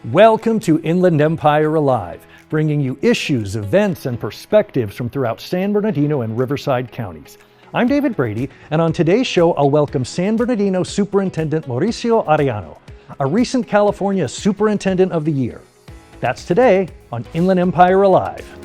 Welcome to Inland Empire Alive, bringing you issues, events, and perspectives from throughout San Bernardino and Riverside counties. I'm David Brady, and on today's show, I'll welcome San Bernardino Superintendent Mauricio Arellano, a recent California Superintendent of the Year. That's today on Inland Empire Alive.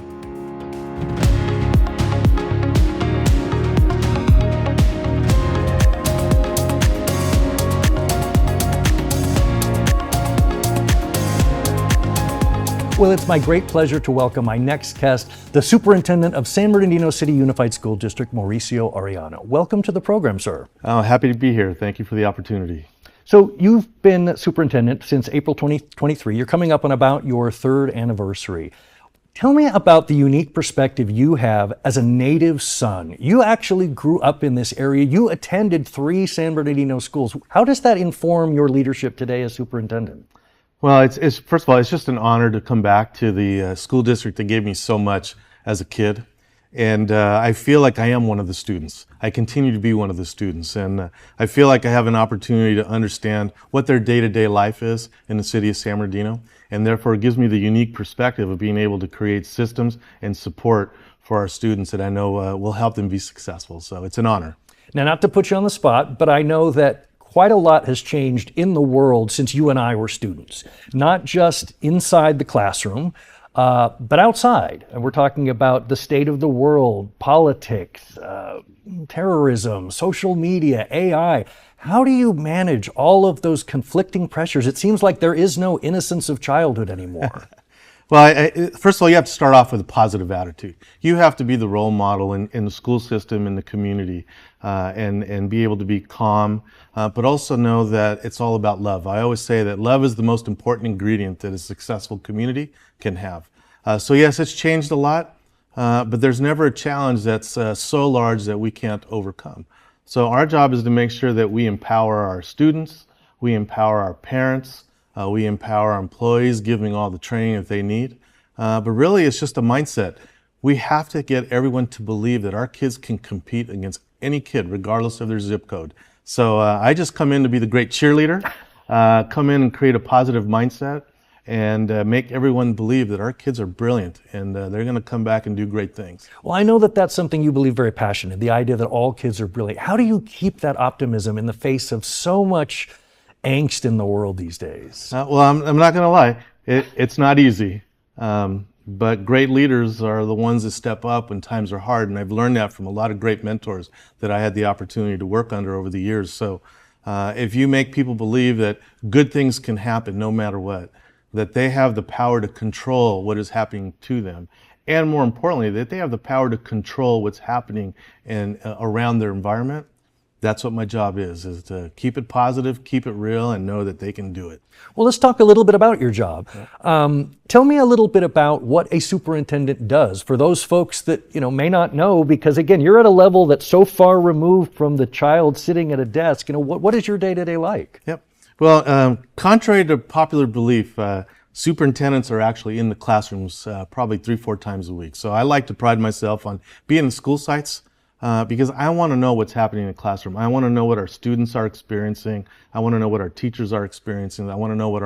Well, it's my great pleasure to welcome my next guest, the Superintendent of San Bernardino City Unified School District, Mauricio Arellano. Welcome to the program, sir. Oh, happy to be here. Thank you for the opportunity. So you've been superintendent since April 2023. You're coming up on about your third anniversary. Tell me about the unique perspective you have as a native son. You actually grew up in this area. You attended 3 San Bernardino schools. How does that inform your leadership today as superintendent? Well, it's first of all, it's just an honor to come back to the school district that gave me so much as a kid. And I feel like I am one of the students. I continue to be one of the students. And I feel like I have an opportunity to understand what their day-to-day life is in the city of San Bernardino. And therefore, it gives me the unique perspective of being able to create systems and support for our students that I know will help them be successful. So it's an honor. Now, not to put you on the spot, but I know that quite a lot has changed in the world since you and I were students, not just inside the classroom, but outside. And we're talking about the state of the world, politics, terrorism, social media, AI. How do you manage all of those conflicting pressures? It seems like there is no innocence of childhood anymore. Well, first of all, you have to start off with a positive attitude. You have to be the role model in the school system, in the community, and be able to be calm, but also know that it's all about love. I always say that love is the most important ingredient that a successful community can have. So yes, it's changed a lot, but there's never a challenge that's so large that we can't overcome. So our job is to make sure that we empower our students, we empower our parents, we empower our employees, giving all the training that they need. But really, it's just a mindset. We have to get everyone to believe that our kids can compete against any kid, regardless of their zip code. So I just come in to be the great cheerleader, come in and create a positive mindset, and make everyone believe that our kids are brilliant and they're going to come back and do great things. Well, I know that that's something you believe very passionately, the idea that all kids are brilliant. How do you keep that optimism in the face of so much angst in the world these days? Well, I'm not going to lie. It's not easy. But great leaders are the ones that step up when times are hard. And I've learned that from a lot of great mentors that I had the opportunity to work under over the years. So if you make people believe that good things can happen no matter what, that they have the power to control what is happening to them, and more importantly, that they have the power to control what's happening around their environment, that's what my job is to keep it positive, keep it real, and know that they can do it. Well, let's talk a little bit about your job. Tell me a little bit about what a superintendent does for those folks that may not know, because again, you're at a level that's so far removed from the child sitting at a desk. What is your day-to-day like? Yep. Well, contrary to popular belief, superintendents are actually in the classrooms probably 3-4 times a week. So I like to pride myself on being in school sites. Because I want to know what's happening in the classroom. I want to know what our students are experiencing. I want to know what our teachers are experiencing. I want to know what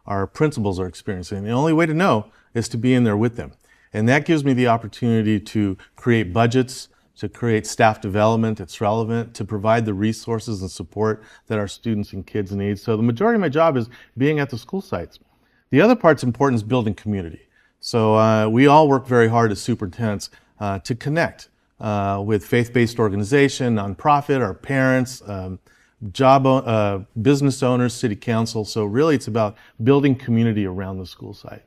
our principals are experiencing. The only way to know is to be in there with them. And that gives me the opportunity to create budgets, to create staff development that's relevant, to provide the resources and support that our students and kids need. So the majority of my job is being at the school sites. The other part's important is building community. So we all work very hard as superintendents to connect with faith-based organization, nonprofit, our parents, business owners, city council. So really it's about building community around the school site.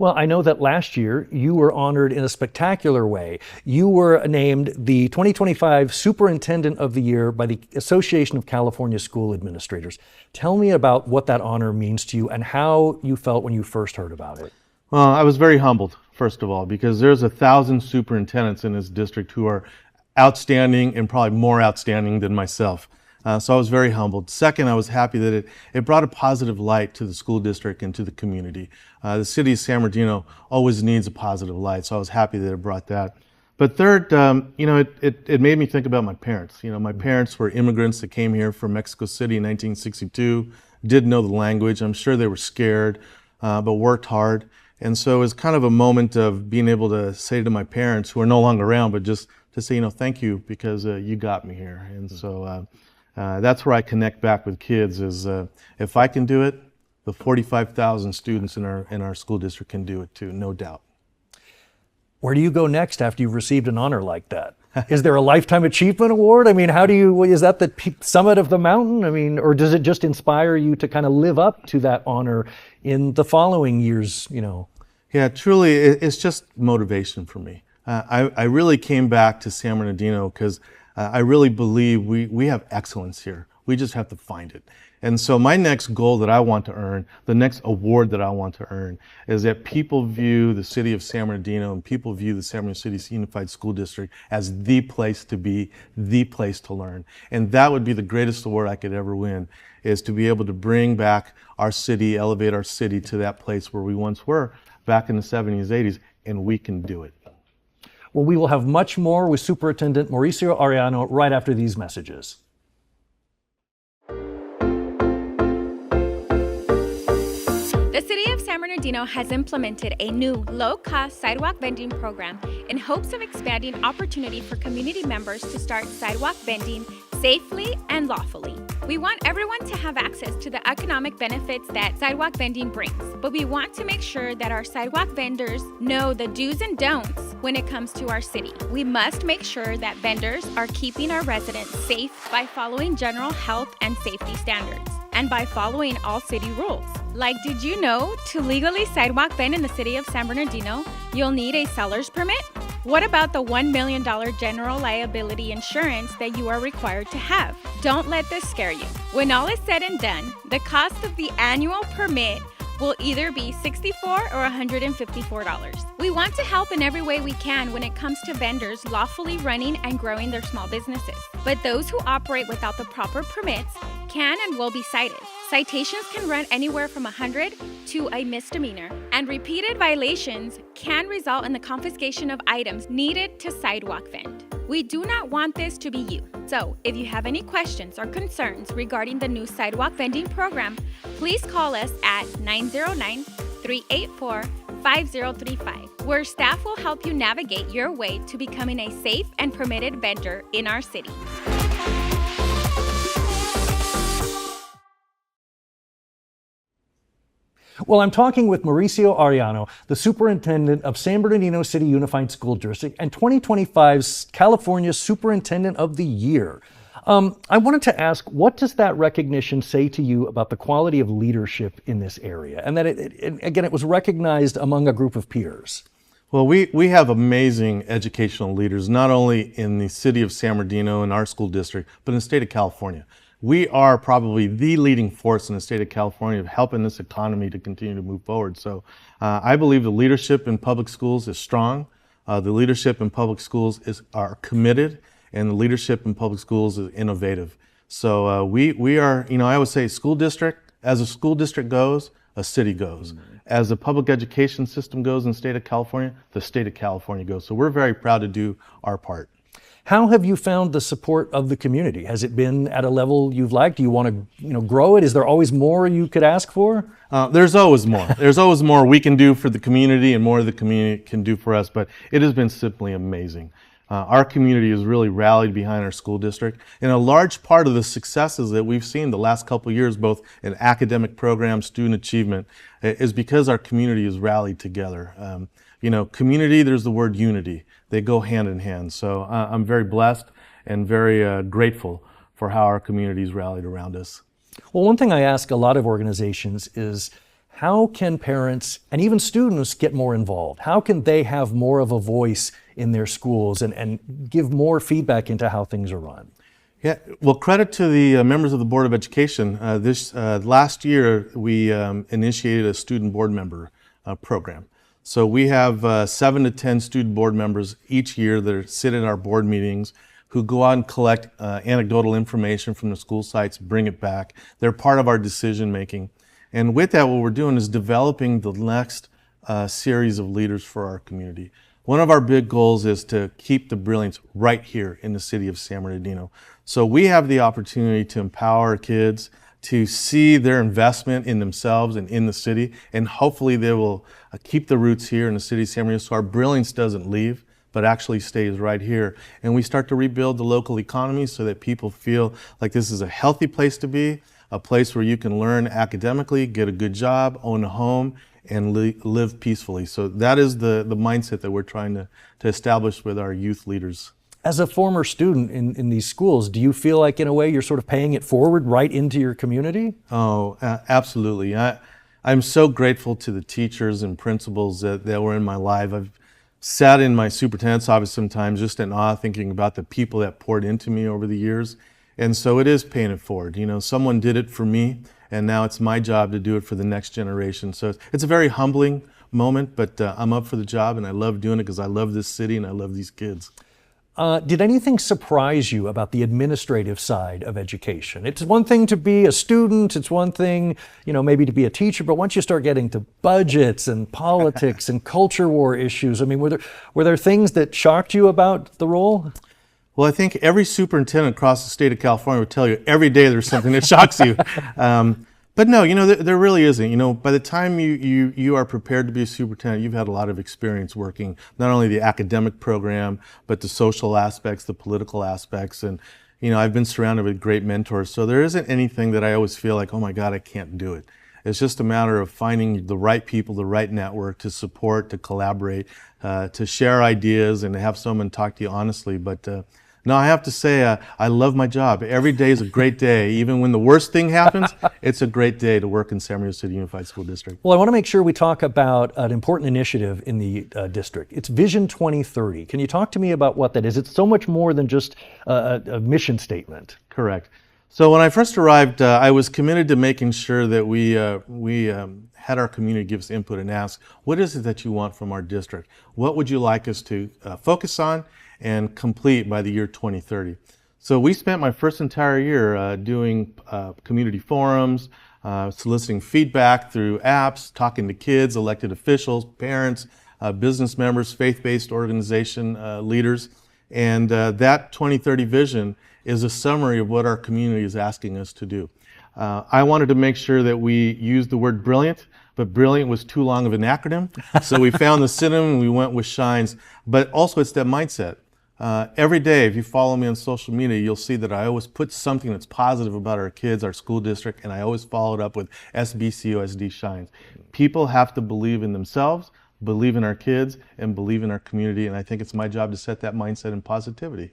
Well, I know that last year you were honored in a spectacular way. You were named the 2025 Superintendent of the Year by the Association of California School Administrators. Tell me about what that honor means to you and how you felt when you first heard about it. Well, I was very humbled, first of all, because there's 1,000 superintendents in this district who are outstanding and probably more outstanding than myself. So I was very humbled. Second, I was happy that it brought a positive light to the school district and to the community. The city of San Bernardino always needs a positive light, so I was happy that it brought that. But third, it made me think about my parents. My parents were immigrants that came here from Mexico City in 1962, didn't know the language. I'm sure they were scared. but worked hard. And so it was kind of a moment of being able to say to my parents, who are no longer around, but just to say, thank you, because you got me here. And so that's where I connect back with kids is if I can do it, the 45,000 students in our school district can do it too, no doubt. Where do you go next after you've received an honor like that? Is there a Lifetime Achievement Award? I mean, is that the summit of the mountain? I mean, or does it just inspire you to kind of live up to that honor in the following years, Yeah, truly, it's just motivation for me. I really came back to San Bernardino because I really believe we have excellence here. We just have to find it. And so my next goal that I want to earn, the next award that I want to earn, is that people view the city of San Bernardino and people view the San Bernardino City Unified School District as the place to be, the place to learn. And that would be the greatest award I could ever win, is to be able to bring back our city, elevate our city to that place where we once were back in the 70s, 80s, and we can do it. Well, we will have much more with Superintendent Mauricio Arellano right after these messages. The City of San Bernardino has implemented a new low-cost sidewalk vending program in hopes of expanding opportunity for community members to start sidewalk vending safely and lawfully. We want everyone to have access to the economic benefits that sidewalk vending brings, but we want to make sure that our sidewalk vendors know the do's and don'ts when it comes to our city. We must make sure that vendors are keeping our residents safe by following general health and safety standards and by following all city rules. Like, did you know to legally sidewalk vend in the city of San Bernardino, you'll need a seller's permit? What about the $1 million general liability insurance that you are required to have? Don't let this scare you. When all is said and done, the cost of the annual permit will either be $64 or $154. We want to help in every way we can when it comes to vendors lawfully running and growing their small businesses. But those who operate without the proper permits can and will be cited. Citations can run anywhere from 100 to a misdemeanor, and repeated violations can result in the confiscation of items needed to sidewalk vend. We do not want this to be you. So, if you have any questions or concerns regarding the new sidewalk vending program, please call us at 909-384-5035, where staff will help you navigate your way to becoming a safe and permitted vendor in our city. Well, I'm talking with Mauricio Arellano, the superintendent of San Bernardino City Unified School District and 2025's California Superintendent of the Year. I wanted to ask, what does that recognition say to you about the quality of leadership in this area? And that, it was recognized among a group of peers. Well, we have amazing educational leaders, not only in the city of San Bernardino and our school district, but in the state of California. We are probably the leading force in the state of California of helping this economy to continue to move forward. So I believe the leadership in public schools is strong. The leadership in public schools are committed, and the leadership in public schools is innovative. So we are, I always say school district, as a school district goes, a city goes. As the public education system goes in the state of California, the state of California goes. So we're very proud to do our part. How have you found the support of the community? Has it been at a level you've liked? Do you want to grow it? Is there always more you could ask for? There's always more. There's always more we can do for the community and more the community can do for us, but it has been simply amazing. Our community has really rallied behind our school district, and a large part of the successes that we've seen the last couple of years, both in academic programs, student achievement, is because our community has rallied together. Community, there's the word unity. They go hand in hand. So I'm very blessed and very grateful for how our community's rallied around us. Well, one thing I ask a lot of organizations is, how can parents and even students get more involved? How can they have more of a voice in their schools and give more feedback into how things are run? Yeah, well, credit to the members of the Board of Education. This last year, we initiated a student board member program. So we have 7 to 10 student board members each year that sit in our board meetings, who go out and collect anecdotal information from the school sites, bring it back. They're part of our decision making. And with that, what we're doing is developing the next series of leaders for our community. One of our big goals is to keep the brilliance right here in the city of San Bernardino. So we have the opportunity to empower kids, to see their investment in themselves and in the city, and hopefully they will keep the roots here in the city of San Bernardino, so our brilliance doesn't leave, but actually stays right here. And we start to rebuild the local economy so that people feel like this is a healthy place to be, a place where you can learn academically, get a good job, own a home, and live peacefully. So that is the mindset that we're trying to establish with our youth leaders. As a former student in these schools, do you feel like in a way you're sort of paying it forward right into your community? Oh, absolutely. I'm so grateful to the teachers and principals that were in my life. I've sat in my superintendent's office sometimes just in awe, thinking about the people that poured into me over the years. And so it is paying it forward. You know, someone did it for me, and now it's my job to do it for the next generation. So it's a very humbling moment, but I'm up for the job, and I love doing it because I love this city and I love these kids. Did anything surprise you about the administrative side of education? It's one thing to be a student, it's one thing, you know, maybe to be a teacher, but once you start getting to budgets and politics and culture war issues, I mean, were there things that shocked you about the role? Well, I think every superintendent across the state of California would tell you every day there's something that shocks you. But no, you know, there really isn't. You know, by the time you are prepared to be a superintendent, you've had a lot of experience working not only the academic program, but the social aspects, the political aspects. And, you know, I've been surrounded with great mentors. So there isn't anything that I always feel like, oh my God, I can't do it. It's just a matter of finding the right people, the right network to support, to collaborate, to share ideas, and to have someone talk to you honestly. But no, I have to say, I love my job. Every day is a great day. Even when the worst thing happens, it's a great day to work in San Bernardino City Unified School District. Well, I want to make sure we talk about an important initiative in the district. It's Vision 2030. Can you talk to me about what that is? It's so much more than just a mission statement. Correct. So when I first arrived, I was committed to making sure that we had our community give us input and ask, what is it that you want from our district? What would you like us to focus on and complete by the year 2030. So we spent my first entire year doing community forums, soliciting feedback through apps, talking to kids, elected officials, parents, business members, faith-based organization leaders. And that 2030 vision is a summary of what our community is asking us to do. I wanted to make sure that we used the word brilliant, but brilliant was too long of an acronym. So we found the synonym and we went with shines. But also it's that mindset. Every day, if you follow me on social media, you'll see that I always put something that's positive about our kids, our school district, and I always follow it up with SBCUSD shines. People have to believe in themselves, believe in our kids, and believe in our community, and I think it's my job to set that mindset and positivity.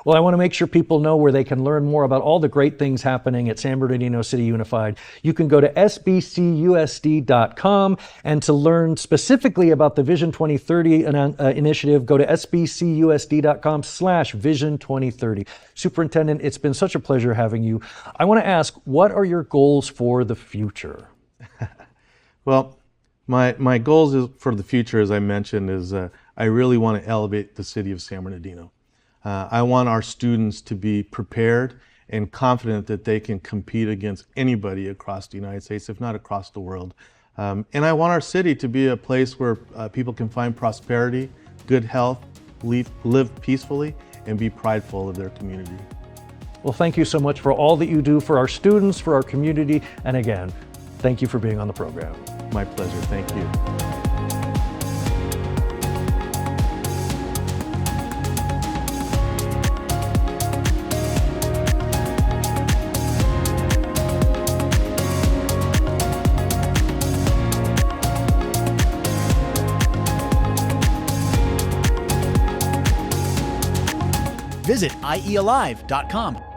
Well, I want to make sure people know where they can learn more about all the great things happening at San Bernardino City Unified. You can go to sbcusd.com, and to learn specifically about the Vision 2030 initiative, go to sbcusd.com/Vision 2030. Superintendent, it's been such a pleasure having you. I want to ask, what are your goals for the future? Well, my goals for the future, as I mentioned, is I really want to elevate the city of San Bernardino. I want our students to be prepared and confident that they can compete against anybody across the United States, if not across the world. And I want our city to be a place where people can find prosperity, good health, live peacefully, and be prideful of their community. Well, thank you so much for all that you do for our students, for our community, and again, thank you for being on the program. My pleasure. Thank you. Visit iealive.com.